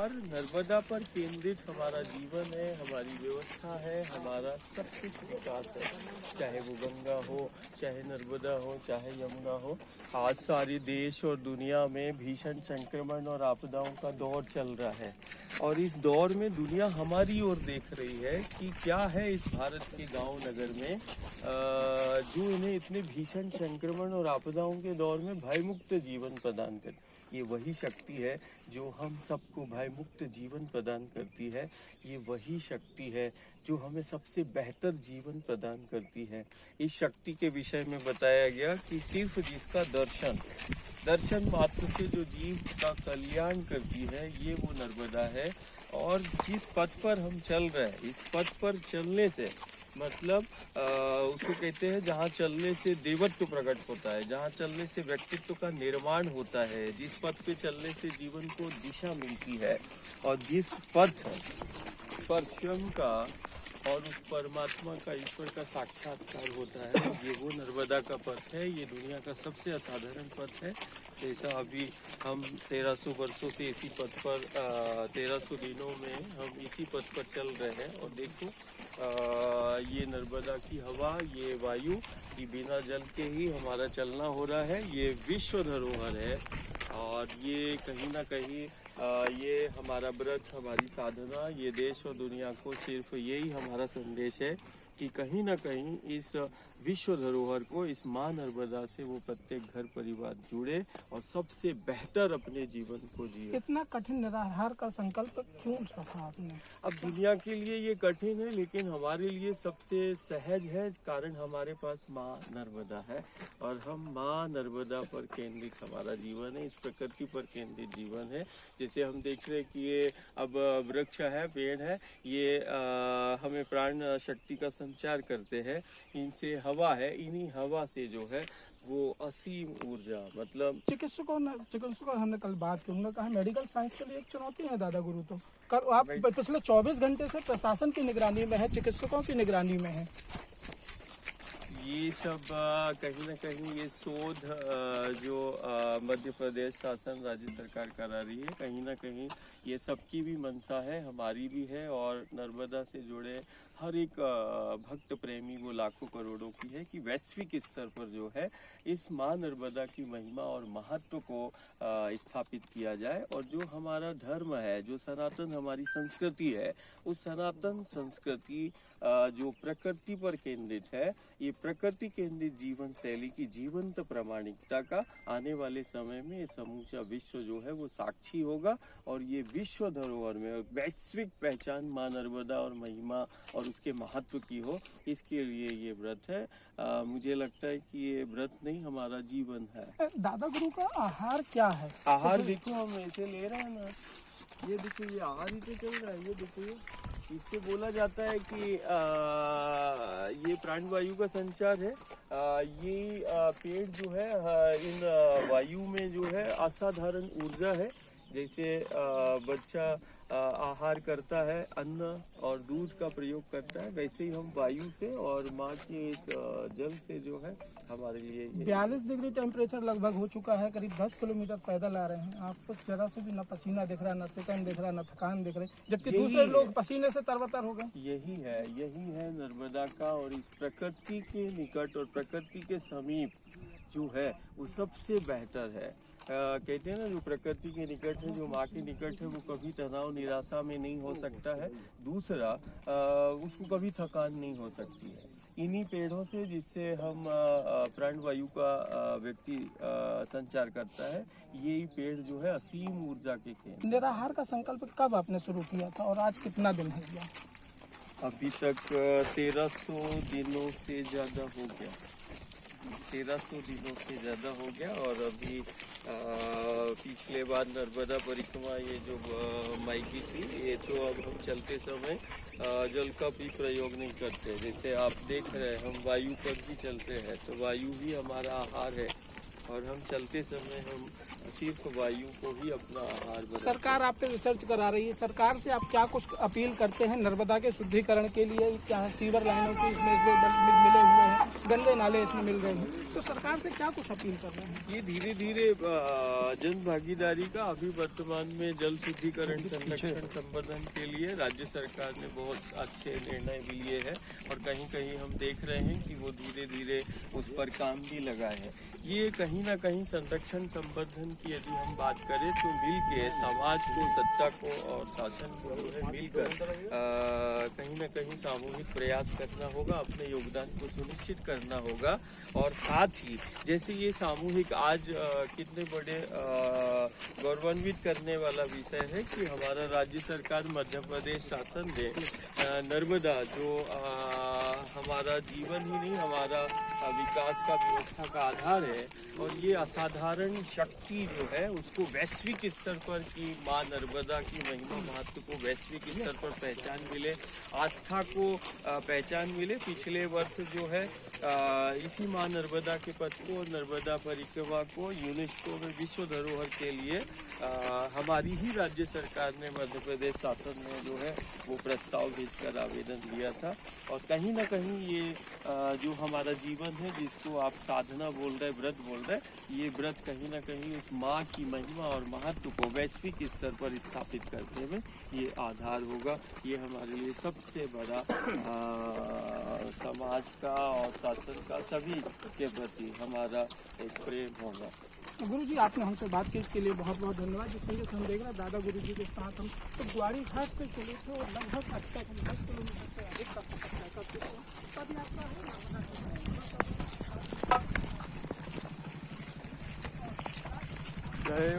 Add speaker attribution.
Speaker 1: और नर्मदा पर केंद्रित हमारा जीवन है, हमारी व्यवस्था है, हमारा सब कुछ विकास है। चाहे वो गंगा हो, चाहे नर्मदा हो, चाहे यमुना हो। आज सारे देश और दुनिया में भीषण संक्रमण और आपदाओं का दौर चल रहा है और इस दौर में दुनिया हमारी ओर देख रही है कि क्या है इस भारत के गांव नगर में जो इन्हें इतने भीषण संक्रमण और आपदाओं के दौर में भयमुक्त जीवन प्रदान कर। ये वही शक्ति है जो हम सबको भयमुक्त जीवन प्रदान करती है। ये वही शक्ति है जो हमें सबसे बेहतर जीवन प्रदान करती है। इस शक्ति के विषय में बताया गया कि सिर्फ जिसका दर्शन मात्र से जो जीव का कल्याण करती है, ये वो नर्मदा है। और जिस पथ पर हम चल रहे हैं, इस पथ पर चलने से मतलब उसको कहते हैं जहाँ चलने से देवत्व प्रकट होता है, जहाँ चलने से व्यक्तित्व का निर्माण होता है, जिस पथ पे चलने से जीवन को दिशा मिलती है और जिस पथ पर स्वयं का और उस परमात्मा का, ईश्वर का साक्षात्कार होता है, ये वो नर्मदा का पथ है। ये दुनिया का सबसे असाधारण पथ है। जैसा अभी हम 1300 वर्षों से इसी पथ पर 1300 दिनों में हम इसी पथ पर चल रहे हैं और देखो ये नर्मदा की हवा, ये वायु, कि बिना जल के ही हमारा चलना हो रहा है। ये विश्व धरोहर है और ये कहीं ना कहीं ये हमारा व्रत, हमारी साधना, ये देश और दुनिया को सिर्फ यही हमारा संदेश है कि कहीं ना कहीं इस विश्व धरोहर को, इस माँ नर्मदा से वो प्रत्येक घर परिवार जुड़े और सबसे बेहतर अपने जीवन को जिए।
Speaker 2: इतना कठिन निराहार का संकल्प क्यों रखा आपने?
Speaker 1: अब दुनिया के लिए ये कठिन है, लेकिन हमारे लिए सबसे सहज है, कारण हमारे पास माँ नर्मदा है और हम माँ नर्मदा पर केंद्रित हमारा जीवन है, इस प्रकृति पर केंद्रित जीवन है। जैसे हम देख रहे हैं कि ये अब वृक्ष है, पेड़ है, ये हमें प्राण शक्ति का संचार करते हैं। इनसे हवा है, इन्हीं हवा से जो है वो असीम ऊर्जा, मतलब
Speaker 2: चिकित्सकों हमने कल बात की, उन्होंने कहा मेडिकल साइंस के लिए एक चुनौती है दादा गुरु। तो कर आप पिछले 24 घंटे से प्रशासन की निगरानी में है, चिकित्सकों की निगरानी में है।
Speaker 1: ये सब कहीं ना कहीं ये शोध जो मध्य प्रदेश शासन, राज्य सरकार करा रही है, कहीं ना कहीं ये सबकी भी मंशा है, हमारी भी है। और नर्मदा से जुड़े हर एक भक्त प्रेमी, वो लाखों करोड़ों की है कि वैश्विक स्तर पर जो है इस माँ नर्मदा की महिमा और महत्व को स्थापित किया जाए। और जो हमारा धर्म है, जो सनातन हमारी संस्कृति है, उस सनातन संस्कृति जो प्रकृति पर केंद्रित है, ये प्रकृति केंद्रित जीवन शैली की जीवंत प्रामाणिकता का आने वाले समय में ये समूचा विश्व जो है वो साक्षी होगा। और ये विश्व धरोहर में वैश्विक पहचान माँ नर्मदा और महिमा और उसके महत्व की हो, इसके लिए ये व्रत है। मुझे लगता है कि ये व्रत नहीं, हमारा जीवन है।
Speaker 2: दादा गुरु का आहार क्या है?
Speaker 1: आहार देखो, हम ऐसे ले रहे हैं ना, ये देखो, ये आहार ही तो चल रहा है। ये देखो, इससे बोला जाता है कि ये प्राणवायु का संचार है। ये पेड़ जो है इन वायु में जो है असाधारण ऊर्जा है। जैसे बच्चा आहार करता है, अन्न और दूध का प्रयोग करता है, वैसे ही हम वायु से और माँ के इस जल से जो है हमारे लिए
Speaker 2: 42 डिग्री टेम्परेचर लगभग हो चुका है, करीब 10 किलोमीटर पैदल आ रहे हैं। आपको जरा से भी न पसीना दिख रहा है, न सिकन दिख रहा है, न थकान दिख रही, जबकि दूसरे लोग पसीने से तरबतर हो गए।
Speaker 1: यही है नर्मदा का। और इस प्रकृति के निकट और प्रकृति के समीप जो है वो सबसे बेहतर है। कहते हैं ना, जो प्रकृति के निकट है, जो माँ के निकट है, वो कभी तनाव निराशा में नहीं हो सकता है। दूसरा, उसको कभी थकान नहीं हो सकती है। इन्हीं पेड़ों से, जिससे हम प्राणवायु का व्यक्ति संचार करता है, यही पेड़ जो है असीम ऊर्जा के केंद्र।
Speaker 2: निराहार का संकल्प कब आपने शुरू किया था और आज कितना दिन हो गया?
Speaker 1: अभी तक 1300 दिनों से ज़्यादा हो गया, 1300 दिनों से ज़्यादा हो गया। और अभी पिछले बार नर्मदा परिक्रमा ये जो माइकी थी, ये तो अब हम चलते समय जल का भी प्रयोग नहीं करते। जैसे आप देख रहे हैं, हम वायु पर भी चलते हैं, तो वायु ही हमारा आहार है। और हम चलते समय हम सिर्फ वायु को ही अपना आहार बनाते हैं।
Speaker 2: सरकार आप पे रिसर्च करा रही है, सरकार से आप क्या कुछ अपील करते हैं नर्मदा के शुद्धिकरण के लिए? क्या सीवर लाइनों की इसमें मिले हुए हैं, गंदे नाले इसमें मिल रहे हैं, तो सरकार से क्या कुछ अपील कर रहे हैं?
Speaker 1: ये धीरे धीरे जन भागीदारी का अभी वर्तमान में जल शुद्धिकरण संरक्षण संवर्धन के लिए राज्य सरकार ने बहुत अच्छे निर्णय भी लिए हैं और कहीं कहीं हम देख रहे हैं कि वो धीरे धीरे उस पर काम भी लगा है। ये कहीं ना कहीं संरक्षण संवर्धन की यदि हम बात करें तो मिल के समाज को, सत्ता को और शासन को जो है मिलकर कहीं ना कहीं सामूहिक प्रयास करना होगा, अपने योगदान को सुनिश्चित करना होगा। और साथ ही जैसे ये सामूहिक आज कितने बड़े गौरवान्वित करने वाला विषय है कि हमारा राज्य सरकार मध्य प्रदेश शासन ने नर्मदा जो हमारा जीवन ही नहीं हमारा विकास का व्यवस्था का आधार है और ये असाधारण शक्ति जो है उसको वैश्विक स्तर पर की माँ नर्मदा की महिमा महत्व को वैश्विक स्तर पर पहचान मिले, आस्था को पहचान मिले। पिछले वर्ष जो है इसी माँ नर्मदा के पथ को, नर्मदा परिक्रमा को यूनेस्को में विश्व धरोहर के लिए हमारी ही राज्य सरकार ने, मध्य प्रदेश शासन ने जो है वो प्रस्ताव भेजकर आवेदन दिया था। और कहीं ना कहीं ये जो हमारा जीवन है जिसको आप साधना बोल रहे, व्रत बोल रहे, ये व्रत कहीं ना कहीं उस माँ की महिमा और महत्व को वैश्विक स्तर पर स्थापित करने में ये आधार होगा। ये हमारे लिए सबसे बड़ा समाज का और शासन का सभी के प्रति हमारा एक प्रेम होगा।
Speaker 2: गुरुजी, आपने हमसे बात की इसके लिए बहुत बहुत धन्यवाद। जिस तरीके से हम देख रहे हैं दादा गुरुजी के साथ हम तो ग्वाड़ी घाट से चले थे और लगभग अब तक हम 10 किलोमीटर से अधिक का सफर तय कर चुके हैं। पद यात्रा है।
Speaker 1: जय